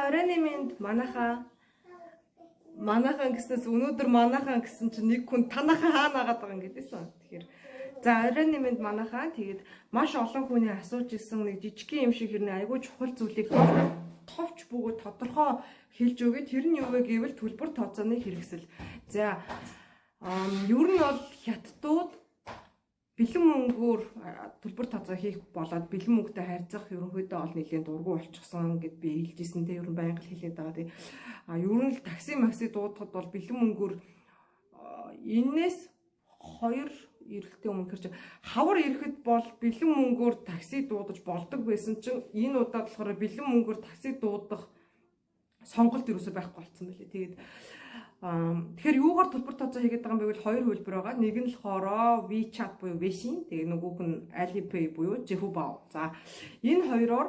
оройн минь манайхаа гэснээс өнөөдөр манайхаа гэсэн чинь нэг хүн танайхаа хаана агаад байгаа юм гэдээсэн. Тэгэхээр за оройн минь манайхаа тэгээд маш олон хүний асууж исэн нэг жижигхэн юм шиг хэрнээ айгүй чухал зүйлийг товч бөгөөд тодорхой хэлж өгье. Тэр нь юу вэ гэвэл төлбөр тооцооны хэрэгсэл. За ер нь бол хятадууд бэлэн мөнгөөр төлбөр тооцоо хийх болоод бэлэн мөнгөтэй харьцах ерөнхийдөө ол нэлийн дургу болчихсон гэд би хэлжсэн. Тэ ер нь байнга хэлээд байгаа. Тэ ер нь л такси макси дуудахад бол бэлэн мөнгөөр энэс 2 эрэлтийн өмнө хэрэг хавар ирэхэд бол бэлэн мөнгөөр такси дуудаж болдог байсан чинь энэ удаад болохоор бэлэн мөнгөөр такси дуудах сонголт юусоо байхгүй болцсон байлээ. Тэгээд тэгэхээр юугаар төлбөр тооцоо хийгээд байгаа юм бэ гэвэл 2 хөлбөр байгаа. Нэг нь болохоор WeChat буюу Weixin, тэгээд нөгөөх нь Alipay буюу Zhifubao. За энэ хоёроор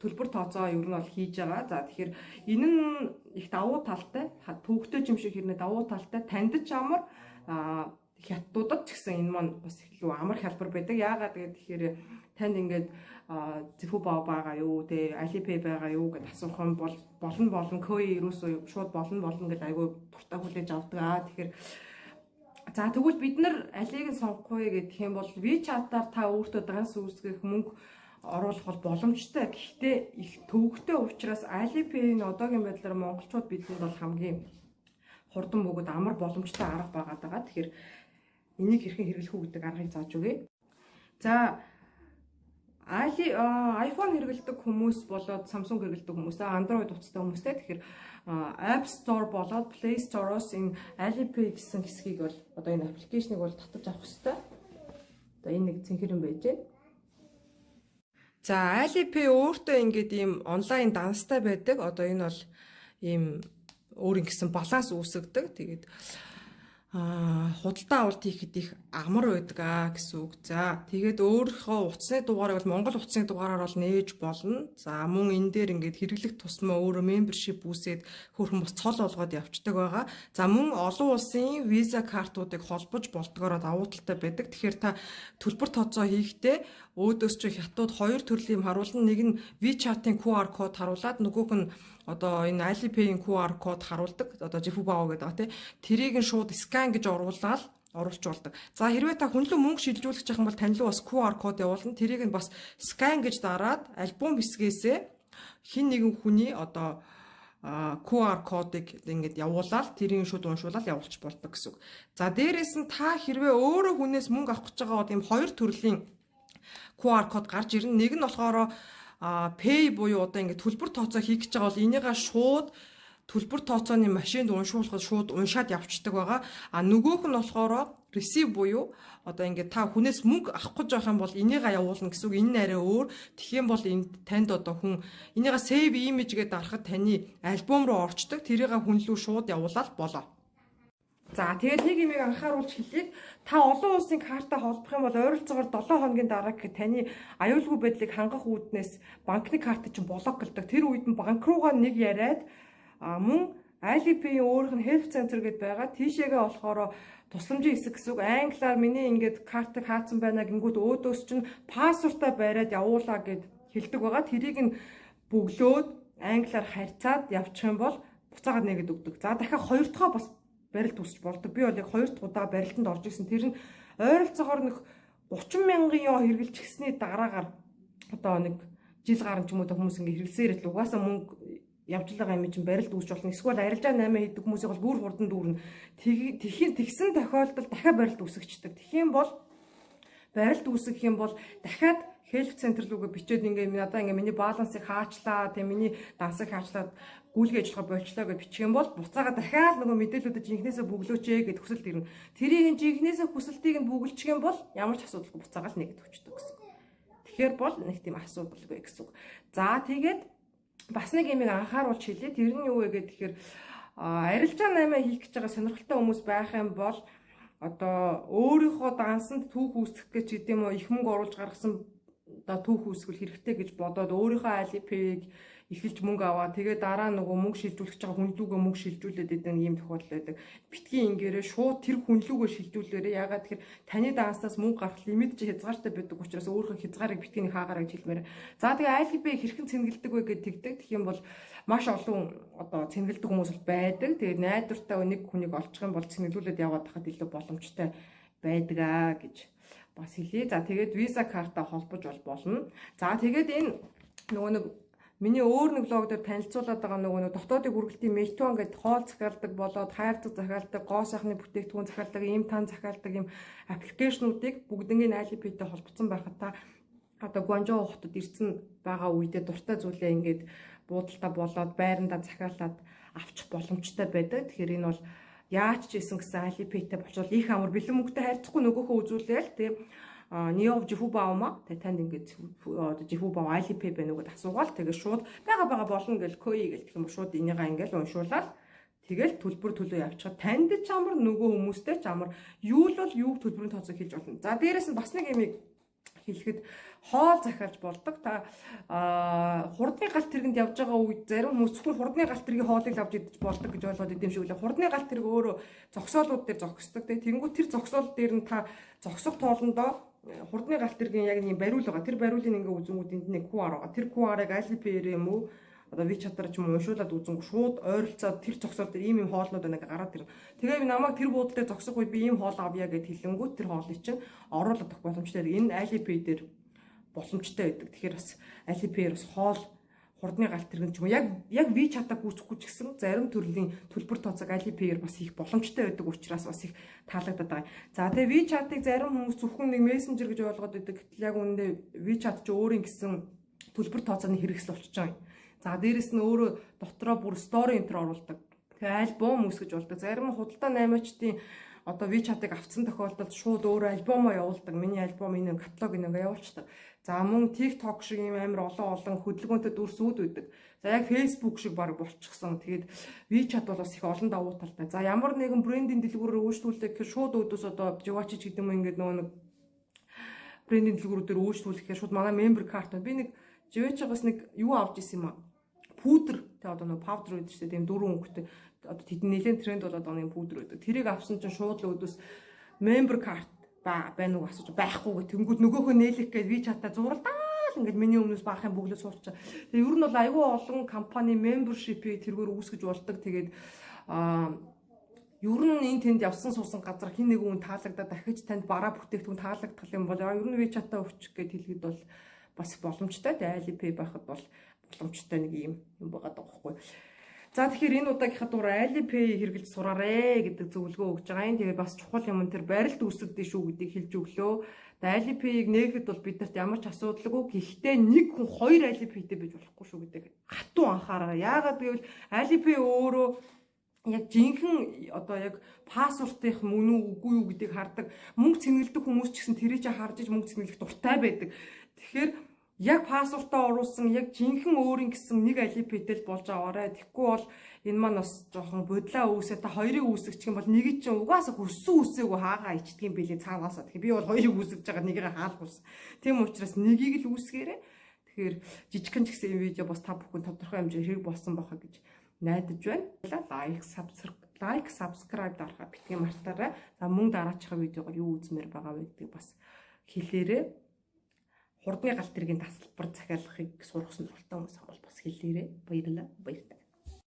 төлбөр тооцоо ер нь бол хийж байгаа. За тэгэхээр энэ нь их давуу талтай, төвөгтэй юм шиг хэрнээ давуу талтай, танд ч амар хятадуудад ч гэсэн энэ маань бас илүү амар хялбар байдаг. Яагаад тэгэхээр танд ингээд Zhifubao байгаа юу, тэ Alipay байгаа юу гэдээ асуух юм бол болон Koi ерөөсөө шууд болон гэдэг айгүй дуртай хүлээж авдаг. Тэгэхээр за тэгвэл бид нар алийг нь сонгох вэ гэх юм бол WeChat-аар та өөртөө данс үүсгэх мөнгө оруулах бол боломжтой. Гэхдээ их төвөгтэй учраас Alipay-ийн одоогийн байдлаар монголчууд бидэнд бол хамгийн хурдан бөгөөд амар боломжтой арга байгаад байгаа. Тэгэхээр энийг хэрхэн хэрэглэх үү гэдэг аргыг зааж өгье. За iPhone хэрэглэдэг хүмүүс болоод Samsung хэрэглэдэг хүмүүс, Android утастай хүмүүстэй. Тэгэхээр App Store болоод Play Store-оос энэ Alipay гэсэн хэсгийг бол одоо энэ аппликейшнийг бол татаж авах хэрэгтэй. Одоо энэ нэг цэнхэр юм байж байна. За Alipay өөртөө ингээд ийм онлайн данстай байдаг. Одоо энэ бол ийм өөр ингэсэн баланс үүсгдэг. Тэгээд худалдаа авалт хийхэд их амар байдаг гэсэн үг. За тэгээд өөрийнхөө утасны дугаарыг бол Монгол утасны дугаараар бол нээж болно. За мөн энэ дээр ингээд хэрэглэх тусмаа өөрөө membership үүсээд хөрхөн бос цол болгоод явцдаг байгаа. За мөн олон улсын виза картуудыг холбож болдгоороо давуу талтай байдаг. Тэгэхээр та төлбөр тооцоо хийхдээ өөдөөс чи хятад 2 төрлийн юм харуулна. Нэг нь WeChat-ийн QR код харуулад, нөгөөх нь одоо энэ Alipay-ийн QR код харуулдаг. Одоо Zhifubao гэдэг байгаа тийм. Тэрийг нь шууд скан гэж оруулаад оруулж болдог. За хэрвээ та хүн рүү мөнгө шилжүүлэх гэж байгаа бол тань руу бас QR код явуулна. Тэрийг нь бас скан гэж дараад альбом хэсгээсээ хин нэгэн хүний одоо QR кодыг ингээд явуулаад тэрийг шууд уншуулаад явуулчих болдог гэсэн үг. За дээрээс нь та хэрвээ өөрөө хүнээс мөнгө авах гэж байгаа ийм 2 төрлийн QR код гарч ирнэ. Нэг нь болохоор Pay буюу одоо ингээд төлбөр тооцоо хийх гэж байгаа бол энийгээ шууд төлбөр тооцооны машинд уншуулахад шууд уншаад явцдаг байгаа. Нөгөөх нь болохоор Receive буюу одоо ингээд та хүнээс мөнгө авах гэж байгаа юм бол энийгээ явуулна гэсэн үг. Энэ нь арай өөр. Тэгэх юм бол энд танд одоо хүн энийгээ Save Image гэдээ дарахад таны альбом руу орчдөг. Тэрийг хүн лүү шууд явуулаад болоо. За тэгээд нэг юмыг анхааруулж хэлье. Та олон улсын картаа холбох юм бол ойролцоогоор 7 хоногийн дараа гэхэд таны аюулгүй байдлыг хангах үүднээс банкны карт чинь блоколдог. Тэр үед нь банк руугаа нэг яриад мөн Alipay-ийн өөрийнх нь help center гэдээ байгаа. Тийшээгээ болохоор тусламжийн хэсэг гэсэн үг. Англиар миний ингээд картыг хаацсан байна гингүүд өөдөөс чинь пассвортаа бариад явуулаа гэд хэлдэг байгаа. Тэрийг нь бөглөөд англиар харьцаад явчих юм бол буцаагаад нэгэд өгдөг. За дахиад хоёр дахь бас барилт үүсч болдог. Би бол яг 2 дахь удаа барилтанд орж исэн. Тэр нь ойролцоогоор нэг 30 мянган ёо хэрэгжилчихсний дараагаар одоо нэг жил гарan ч юм уу хүмүүс ингэ хэрэглсээр л угаасаа мөнгө явж байгаа юм чинь барилт үүсч болно. Эсвэл арилжаа 8 хийдэг хүмүүсийг бол бүр хурдан дүүрнэ. Тэгсэн тохиолдолд дахиад барилт үүсгэждэг. Тэгэх юм бол барилт үүсгэх юм бол дахиад help center руугаа бичээд ингээ надаа ингээ миний балансыг хаачлаа, тийм миний дансыг хаачлаад гүйлгээ ажиллагаа болчлоо гэж бичих юм бол буцаага дахиад нөгөө мэдээллүүдэд жинхнээсээ бөглөөч гэд хүсэлт ирнэ. Тэрийг жинхнээсээ хүсэлтийг нь бөглөчих юм бол ямар ч асуудалгүй буцаага л нэгд өгчдөг гэсэн. Тэгэхээр бол нэг тийм асуудалгүй гэсэн үг. За тэгээд бас нэг юмыг анхааруулж хэлье. Тэр нь юу вэ гэхээр арилжаа 8 хийх гэж байгаа сонирхолтой хүмүүс байх юм бол одоо өөрийнхөө дансанд түүх үүсгэх гэж гэдэм үү их мөнгө оруулж гаргасан одоо түүх үүсгэл хэрэгтэй гэж бодоод өөрийнхөө Alipay-г эхэлж мөнгө аваа. Тэгээ дараа нөгөө мөнгө шилжүүлэх байгаа хүн лүүгээ мөнгө шилжүүлээд идэг ийм тохиолдол байдаг. Битгий ингээрээ шууд тэр хүн лүүгээ шилжүүлээрээ ягаад тэгэхээр таны даанстаас мөнгө гарах лимит чи хязгаартай байдаг учраас өөрийнхөө хязгаарыг битгийний хаагаар гэж хэлмээр. За тэгээ ILP хэрхэн цэнгэлдэг вэ гэж тэгдэг. Тэгэх юм бол маш олон одоо цэнгэлдэг хүмүүс бол байдаг. Тэгээд найдвартай нэг хүнийг олчих юм бол цэнгэлүүлээд яваад тахад илүү боломжтой байдаг аа гэж бас хэлье. За тэгээд виза картаа холбож болно. За тэгээд энэ нөгөө нэг миний өөр нэг блог дээр танилцуулаад байгаа нөгөө дотоодын хүргэлтийн Мельтон гэдэг хоол захиалдаг болоод хайрцаг захиалдаг, гоо сайхны бүтээгдэхүүн захиалдаг, ийм тан захиалдаг ийм аппликейшнуудыг бүгднийг ILP-тэй холбоцсон байхад та одоо Гуанчжоу хотод ирсэн байгаа үедээ дуртай зүйлээ ингээд буудалтаа болоод байрандаа захиалаад авчих боломжтой байдаг. Тэгэхээр энэ бол яаж ч ийсэн гэсэн ILP-тэй болчвол их амар бэлэн мөнгөтэй харьцахгүй нөгөөхөө үзүүлээл тийм Ниов Жихубаумаа танд ингээд Жихубау ILP байна уу гэдээ асуугаал тэгээд шууд байгаа болно гэл КОИ гэл гэх юм шууд энийгаа ингээд уншуулаад тэгэл төлбөр төлөө явчихад танд ч амар нөгөө хүмүүстэй ч амар юу л бол юуг төлбөрийн тооцоог хэлж болно. За дээрэс нь бас нэг юм хэлэхэд хоол захиалж болдог. Та хурдны галт тэргэнд явж байгаа үед зарим хүмүүс зөвхөн хурдны галт тэргийн хоолыг авч идэж болдог гэж ойлгоод идэм шиг үлээ. Хурдны галт тэрэг өөрөө зогсоолууд дээр зогсдог. Тэнгүү тэр зогсоол дээр нь та зогсох тоолондоо хурдны галт тэргийн яг нэг бариул байгаа. Тэр бариулын ингээ үзэнгүүд энд нэг QR байгаа. Тэр QR-ыг ILP-ээр юм уу одоо WeChat-аар ч юм уу уншуулад үзэнгүү шууд ойролцоод тэр зогсоол дээр ийм хоолнууд байна ингээ гараад ирнэ. Тэгээ би намайг тэр буудлын дээр зогсох үед би ийм хоол авъя гэд хэлэнгүүт тэр хоолыг чинь оруулаад өгөх боломжтой. Энэ ILP дээр боломжтой байдаг. Тэгэхээр бас ILP-ээр бас хоол хурдны галт тэргэн ч юм уу яг WeChat-аа гүйцэхгүй ч гэсэн зарим төрлийн төлбөр тооцоог ILP-ээр бас их боломжтой байдаг учраас бас их таалагдаад байгаа. За тэгээ WeChat-ыг зарим хүмүүс зөвхөн нэг мессенжер гэж ойлгоод байдаг. Гэтэл яг үүндээ WeChat ч өөрийн гэсэн төлбөр тооцооны хэрэгсэл болчихж байгаа юм. За дээрэс нь өөрөө дотроо бүр story enter оруулдаг. Тэгээ альбом үүсгэж болдог. Зарим худалдаа наймаачдын одоо WeChat-ыг авцсан тохиолдолд шууд өөрөө альбомоо явуулдаг. Миний альбом энэ каталог ингээ явуулчихдаг. За мөн TikTok шиг юм амар олон хөдөлгөөнтэй дүрсүүд байдаг. За яг Facebook шиг баг болчихсон. Тэгээд WeChat бол бас их олон давуу талтай. За ямар нэгэн брендинг дэлгүүрээр үйлчлүүлэх гэхээр шууд өөдөөс одоо Jivachi гэдэг юм ингээд нөгөө нэг брендинг дэлгүүрүүдээр үйлчлүүлэхээр шууд манай member card байна. Би нэг Jivachi-гаас нэг юу авч исэн юм аа. Пудр тэ одоо нөгөө powder гэдэг чинь тийм 4 өнгөтэй одоо тэдний нэлээд тренд болоод байгаа юм пудр байдаг. Тэрийг авсан чинь шууд л өөдөөс member card байна уу асууж байхгүй гэх тэнгууд нөгөөхөө нээлэх гээд WeChat-а зуралдаал ингээд миний өмнөөс баахын бүглээ суурчаа. Тэгээ ер нь бол айгүй олон компани membership-ийг тэргээр үүсгэж болдог. Тэгээд ер нь энэ тэнд явсан суусан газар хин нэг хүн таалагдаад дахиж танд бараа бүтээгдэхүүн таалагдах юм бол ер нь WeChat-а өвчих гэд хэлгээд бол бас боломжтой. Тэгээ ILP байхад бол боломжтой нэг юм байгаа даахгүй. За тэгэхээр энэ удаагийнхаа дугаар ILP хэрэглэж сураарэ гэдэг зөвлөгөө өгж байгаа юм. Тэгээ бас чухал юм тэр барилт үүсгдэг шүү гэдгийг хэлж өглөө. Тэгээ ILP-ийг нээхэд бол биднэрт ямар ч асуудалгүй. Гэхдээ нэг хүн хоёр ILP-тэй байж болохгүй шүү гэдэг хатуу анхаараа. Яагаад гэвэл ILP өөрөө яг жинхэнэ одоо яг пассвортынх мөн үү үгүй юу гэдгийг хардаг. Мөнгө цэнгэлдэг хүмүүс ч гэсэн тэрийг харж иж мөнгө цэнгэлэх дуртай байдаг. Тэгэхээр яг пассвортоо оруулсан яг жинхэнэ өөрийн гэсэн нэг ILP-тэй л болж аваарай. Тэгэхгүй бол энэ маань бас жоохон бодлоо үүсээ та хоёрыг үүсгэх юм бол нэг чинь угаасаа хүссэн үсээгүй хаагаа ичдэг юм бэлээ цаагаасаа. Тэгэхээр би бол хоёрыг үүсгэж байгаа нэгийг хаалах ус. Тийм учраас нэгийг л үүсгээрэй. Тэгэхээр жижигхэн ч гэсэн энэ видео бас та бүхэн тодорхой хэмжээр хэрэг болсон байхаа гэж найдаж байна. Лайк, subscribe дарахаа битгий мартаарай. За мөн дараачихаа видеогоор юу үзмээр байгаа вэ гэдгийг бас хэлээрэй. Хурдны галт тэргийн тасалбар захиалгахыг сурах сонирхолтой хүмүүс бол бас хэлээрэй. Баярлалаа.